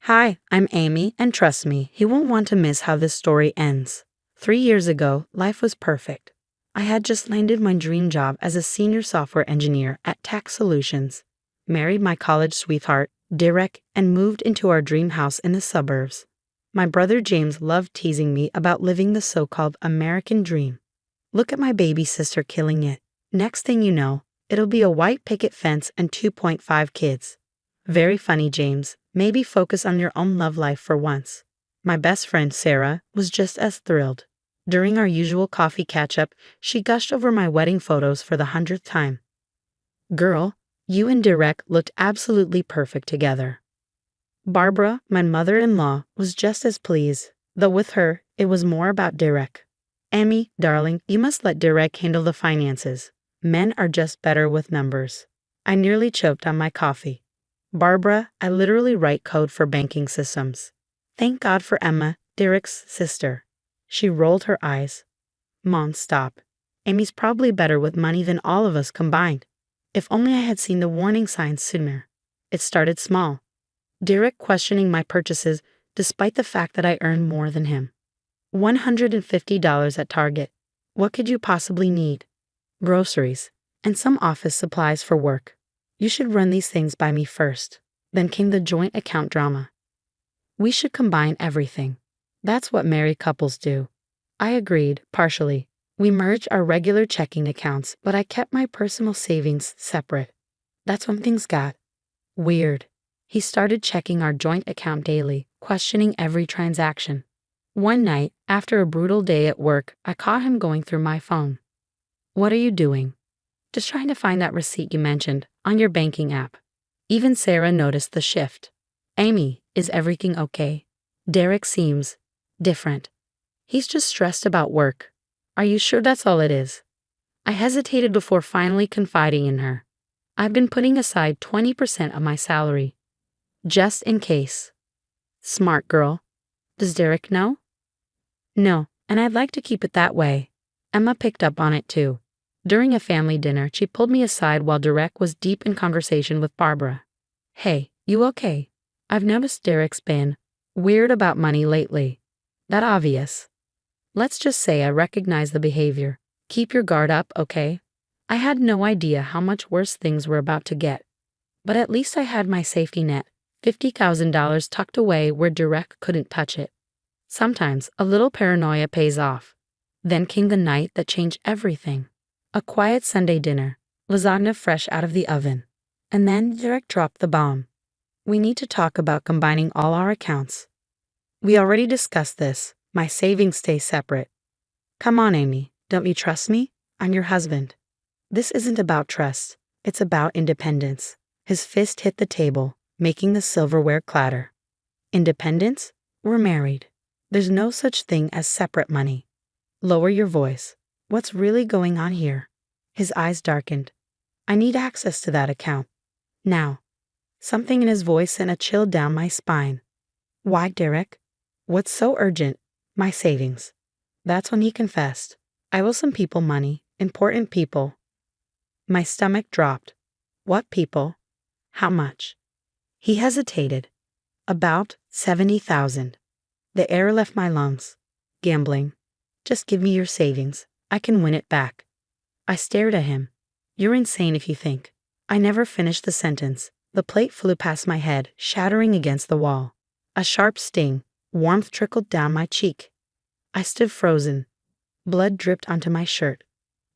Hi, I'm Amy, and trust me, you won't want to miss how this story ends. 3 years ago, life was perfect. I had just landed my dream job as a senior software engineer at Tech Solutions, married my college sweetheart, Derek, and moved into our dream house in the suburbs. My brother James loved teasing me about living the so-called American dream. Look at my baby sister killing it. Next thing you know, it'll be a white picket fence and 2.5 kids. Very funny, James. Maybe focus on your own love life for once. My best friend, Sarah, was just as thrilled. During our usual coffee catch-up, she gushed over my wedding photos for the 100th time. Girl, you and Derek looked absolutely perfect together. Barbara, my mother-in-law, was just as pleased, though with her, it was more about Derek. Amy, darling, you must let Derek handle the finances. Men are just better with numbers. I nearly choked on my coffee. Barbara, I literally write code for banking systems. Thank God for Emma, Derek's sister. She rolled her eyes. Mom, stop. Amy's probably better with money than all of us combined. If only I had seen the warning signs sooner. It started small. Derek questioning my purchases despite the fact that I earned more than him. $150 at Target. What could you possibly need? Groceries, and some office supplies for work. You should run these things by me first. Then came the joint account drama. We should combine everything. That's what married couples do. I agreed, partially. We merged our regular checking accounts, but I kept my personal savings separate. That's when things got weird. He started checking our joint account daily, questioning every transaction. One night, after a brutal day at work, I caught him going through my phone. What are you doing? Just trying to find that receipt you mentioned on your banking app. Even Sarah noticed the shift. Amy, is everything okay? Derek seems different. He's just stressed about work. Are you sure that's all it is? I hesitated before finally confiding in her. I've been putting aside 20% of my salary. Just in case. Smart girl. Does Derek know? No, and I'd like to keep it that way. Emma picked up on it too. During a family dinner, she pulled me aside while Derek was deep in conversation with Barbara. Hey, you okay? I've noticed Derek's been weird about money lately. That obvious. Let's just say I recognize the behavior. Keep your guard up, okay? I had no idea how much worse things were about to get. But at least I had my safety net, $50,000 tucked away where Derek couldn't touch it. Sometimes a little paranoia pays off. Then came the night that changed everything. A quiet Sunday dinner, lasagna fresh out of the oven. And then Derek dropped the bomb. We need to talk about combining all our accounts. We already discussed this. My savings stay separate. Come on, Amy. Don't you trust me? I'm your husband. This isn't about trust. It's about independence. His fist hit the table, making the silverware clatter. Independence? We're married. There's no such thing as separate money. Lower your voice. What's really going on here? His eyes darkened. I need access to that account. Now. Something in his voice sent a chill down my spine. Why, Derek? What's so urgent? My savings. That's when he confessed. I owe some people money, important people. My stomach dropped. What people? How much? He hesitated. About 70,000. The air left my lungs. Gambling. Just give me your savings. I can win it back. I stared at him. You're insane if you think. I never finished the sentence. The plate flew past my head, shattering against the wall. A sharp sting. Warmth trickled down my cheek. I stood frozen. Blood dripped onto my shirt.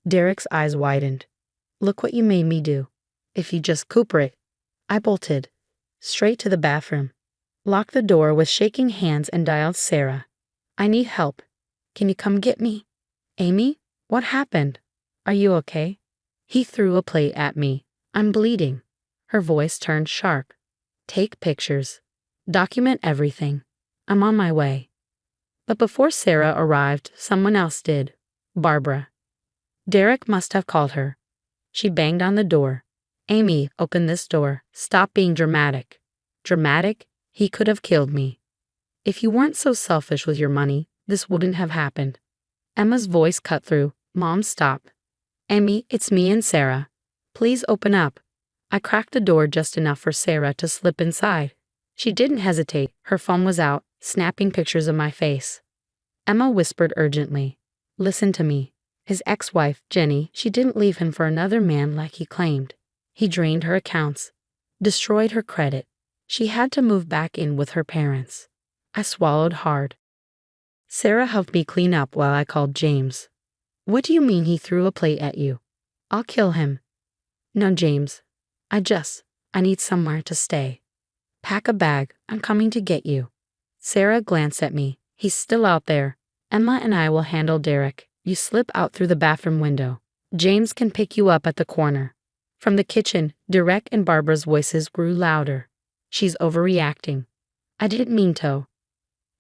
Derek's eyes widened. Look what you made me do. If you just cooperate. I bolted. Straight to the bathroom. Locked the door with shaking hands and dialed Sarah. I need help. Can you come get me? Amy? What happened? Are you okay? He threw a plate at me. I'm bleeding. Her voice turned sharp. Take pictures. Document everything. I'm on my way. But before Sarah arrived, someone else did. Barbara. Derek must have called her. She banged on the door. Amy, open this door. Stop being dramatic. Dramatic? He could have killed me. If you weren't so selfish with your money, this wouldn't have happened. Emma's voice cut through. Mom, stop. Amy, it's me and Sarah. Please open up. I cracked the door just enough for Sarah to slip inside. She didn't hesitate. Her phone was out, snapping pictures of my face. Emma whispered urgently. Listen to me. His ex-wife, Jenny, she didn't leave him for another man like he claimed. He drained her accounts, destroyed her credit. She had to move back in with her parents. I swallowed hard. Sarah helped me clean up while I called James. What do you mean he threw a plate at you? I'll kill him. No, James. I need somewhere to stay. Pack a bag. I'm coming to get you. Sarah glanced at me. He's still out there. Emma and I will handle Derek. You slip out through the bathroom window. James can pick you up at the corner. From the kitchen, Derek and Barbara's voices grew louder. She's overreacting. I didn't mean to.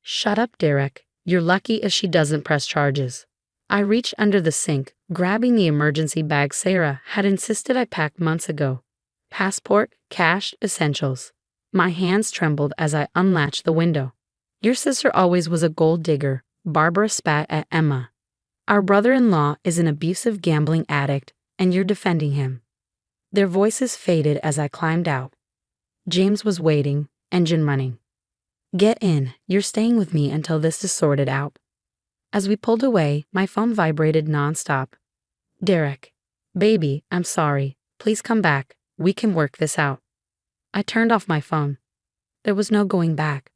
Shut up, Derek. You're lucky if she doesn't press charges. I reached under the sink, grabbing the emergency bag Sarah had insisted I packed months ago. Passport, cash, essentials. My hands trembled as I unlatched the window. Your sister always was a gold digger, Barbara spat at Emma. Our brother-in-law is an abusive gambling addict, and you're defending him. Their voices faded as I climbed out. James was waiting, engine running. Get in, you're staying with me until this is sorted out. As we pulled away, my phone vibrated nonstop. Derek. Baby, I'm sorry. Please come back. We can work this out. I turned off my phone. There was no going back.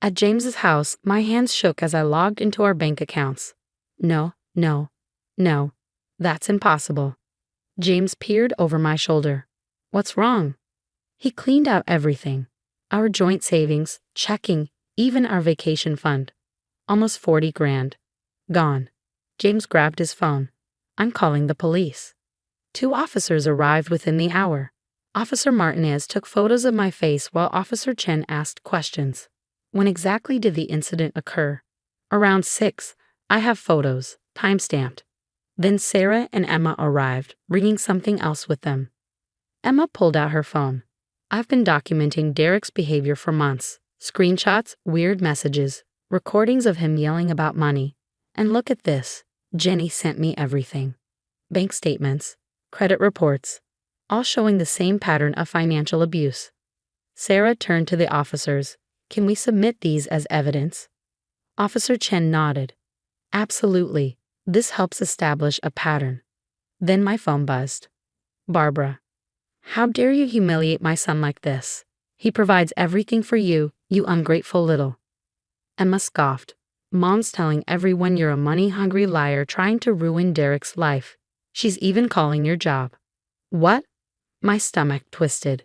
At James's house, my hands shook as I logged into our bank accounts. No. That's impossible. James peered over my shoulder. What's wrong? He cleaned out everything. Our joint savings, checking, even our vacation fund. Almost 40 grand. Gone. James grabbed his phone. I'm calling the police. 2 officers arrived within the hour. Officer Martinez took photos of my face while Officer Chen asked questions. When exactly did the incident occur? Around 6. I have photos, time-stamped. Then Sarah and Emma arrived, bringing something else with them. Emma pulled out her phone. I've been documenting Derek's behavior for months. Screenshots, weird messages, recordings of him yelling about money. And look at this. Jenny sent me everything. Bank statements, credit reports, all showing the same pattern of financial abuse. Sarah turned to the officers. Can we submit these as evidence? Officer Chen nodded. Absolutely. This helps establish a pattern. Then my phone buzzed. Barbara. How dare you humiliate my son like this? He provides everything for you, you ungrateful little. Emma scoffed. Mom's telling everyone you're a money-hungry liar trying to ruin Derek's life. She's even calling your job. What? My stomach twisted.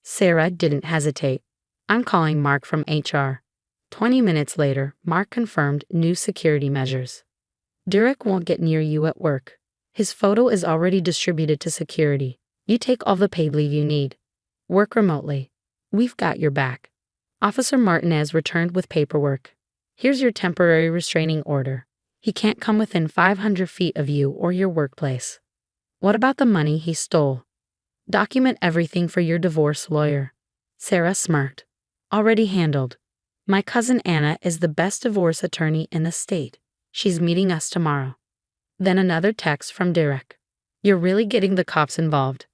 Sarah didn't hesitate. I'm calling Mark from HR. 20 minutes later, Mark confirmed new security measures. Derek won't get near you at work. His photo is already distributed to security. You take all the paid leave you need. Work remotely. We've got your back. Officer Martinez returned with paperwork. Here's your temporary restraining order. He can't come within 500 feet of you or your workplace. What about the money he stole? Document everything for your divorce lawyer. Sarah smirked. Already handled. My cousin Anna is the best divorce attorney in the state. She's meeting us tomorrow. Then another text from Derek. You're really getting the cops involved.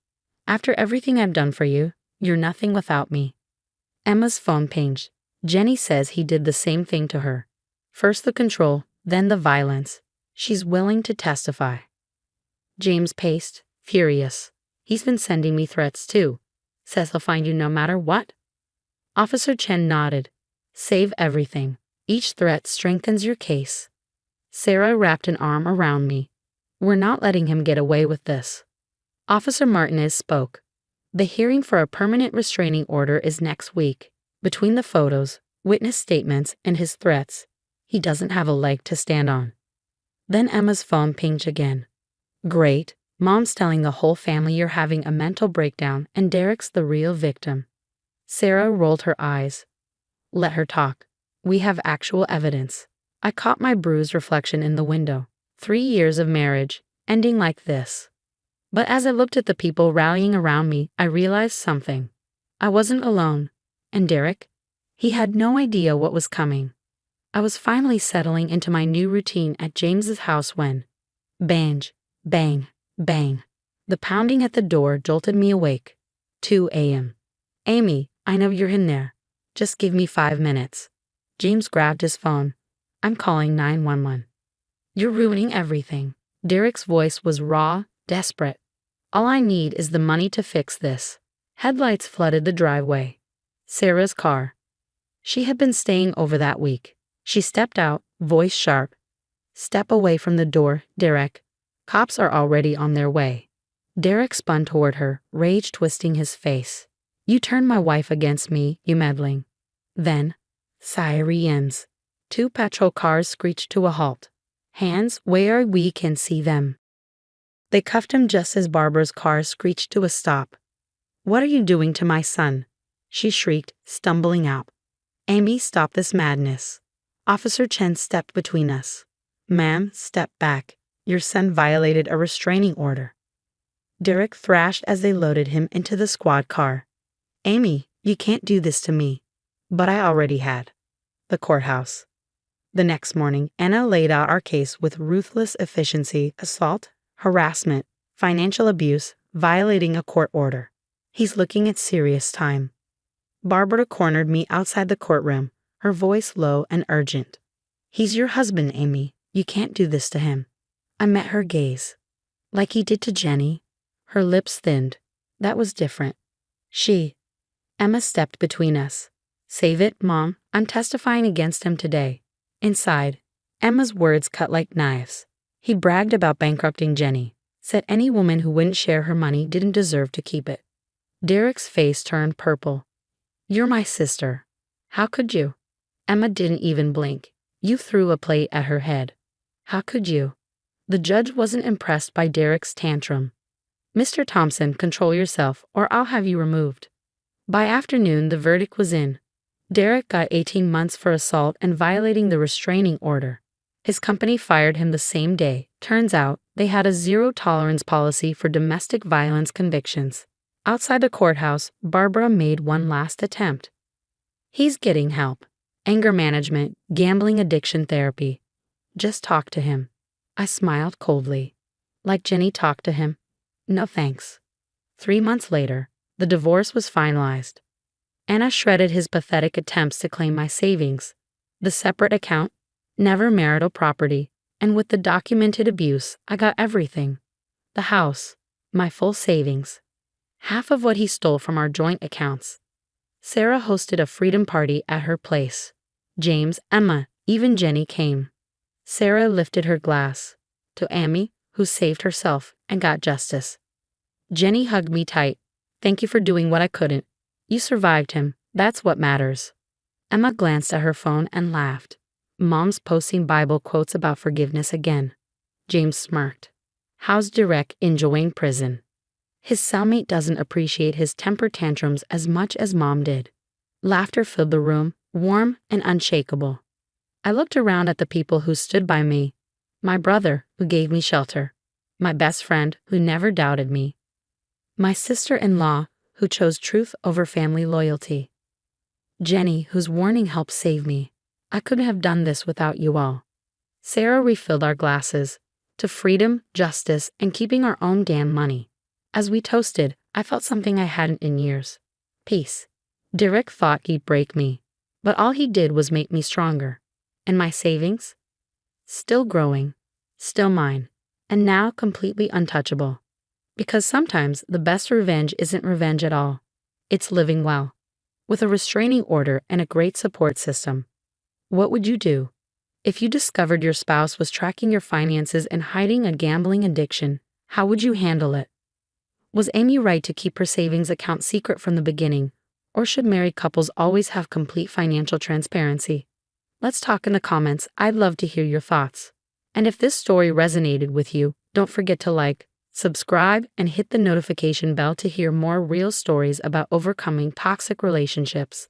After everything I've done for you, you're nothing without me. Emma's phone pinged. Jenny says he did the same thing to her. First the control, then the violence. She's willing to testify. James paced, furious. He's been sending me threats too. Says he'll find you no matter what. Officer Chen nodded. Save everything. Each threat strengthens your case. Sarah wrapped an arm around me. We're not letting him get away with this. Officer Martinez spoke. The hearing for a permanent restraining order is next week. Between the photos, witness statements, and his threats, he doesn't have a leg to stand on. Then Emma's phone pinged again. Great. Mom's telling the whole family you're having a mental breakdown and Derek's the real victim. Sarah rolled her eyes. Let her talk. We have actual evidence. I caught my bruised reflection in the window. 3 years of marriage, ending like this. But as I looked at the people rallying around me, I realized something. I wasn't alone. And Derek? He had no idea what was coming. I was finally settling into my new routine at James's house when, bang, bang, bang. The pounding at the door jolted me awake. 2 a.m. Amy, I know you're in there. Just give me 5 minutes. James grabbed his phone. I'm calling 911. You're ruining everything. Derek's voice was raw, desperate. All I need is the money to fix this. Headlights flooded the driveway. Sarah's car. She had been staying over that week. She stepped out, voice sharp. Step away from the door, Derek. Cops are already on their way. Derek spun toward her, rage twisting his face. You turned my wife against me, you meddling. Then, sirens. 2 patrol cars screeched to a halt. Hands where we can see them. They cuffed him just as Barbara's car screeched to a stop. What are you doing to my son? She shrieked, stumbling out. Amy, stop this madness. Officer Chen stepped between us. Ma'am, step back. Your son violated a restraining order. Derek thrashed as they loaded him into the squad car. Amy, you can't do this to me. But I already had. The courthouse. The next morning, Anna laid out our case with ruthless efficiency: assault, harassment, financial abuse, violating a court order. He's looking at serious time. Barbara cornered me outside the courtroom, her voice low and urgent. He's your husband, Amy. You can't do this to him. I met her gaze. Like he did to Jenny. Her lips thinned. That was different. Emma stepped between us. Save it, Mom. I'm testifying against him today. Inside, Emma's words cut like knives. He bragged about bankrupting Jenny, said any woman who wouldn't share her money didn't deserve to keep it. Derek's face turned purple. You're my sister. How could you? Emma didn't even blink. You threw a plate at her head. How could you? The judge wasn't impressed by Derek's tantrum. Mr. Thompson, control yourself, or I'll have you removed. By afternoon, the verdict was in. Derek got 18 months for assault and violating the restraining order. His company fired him the same day. Turns out, they had a zero-tolerance policy for domestic violence convictions. Outside the courthouse, Barbara made one last attempt. He's getting help. Anger management, gambling addiction therapy. Just talk to him. I smiled coldly. Like Jenny talked to him. No thanks. 3 months later, the divorce was finalized. Anna shredded his pathetic attempts to claim my savings, the separate account, never marital property, and with the documented abuse, I got everything. The house, my full savings, half of what he stole from our joint accounts. Sarah hosted a freedom party at her place. James, Emma, even Jenny came. Sarah lifted her glass to Amy, who saved herself and got justice. Jenny hugged me tight. Thank you for doing what I couldn't. You survived him. That's what matters. Emma glanced at her phone and laughed. Mom's posting Bible quotes about forgiveness again. James smirked. How's Derek enjoying prison? His cellmate doesn't appreciate his temper tantrums as much as Mom did. Laughter filled the room, warm and unshakable. I looked around at the people who stood by me. My brother, who gave me shelter. My best friend, who never doubted me. My sister-in-law, who chose truth over family loyalty. Jenny, whose warning helped save me. I couldn't have done this without you all. Sarah refilled our glasses to freedom, justice, and keeping our own damn money. As we toasted, I felt something I hadn't in years. Peace. Derek thought he'd break me, but all he did was make me stronger. And my savings? Still growing, still mine, and now completely untouchable. Because sometimes the best revenge isn't revenge at all. It's living well. With a restraining order and a great support system. What would you do? If you discovered your spouse was tracking your finances and hiding a gambling addiction, how would you handle it? Was Amy right to keep her savings account secret from the beginning, or should married couples always have complete financial transparency? Let's talk in the comments. I'd love to hear your thoughts. And if this story resonated with you, don't forget to like, subscribe, and hit the notification bell to hear more real stories about overcoming toxic relationships.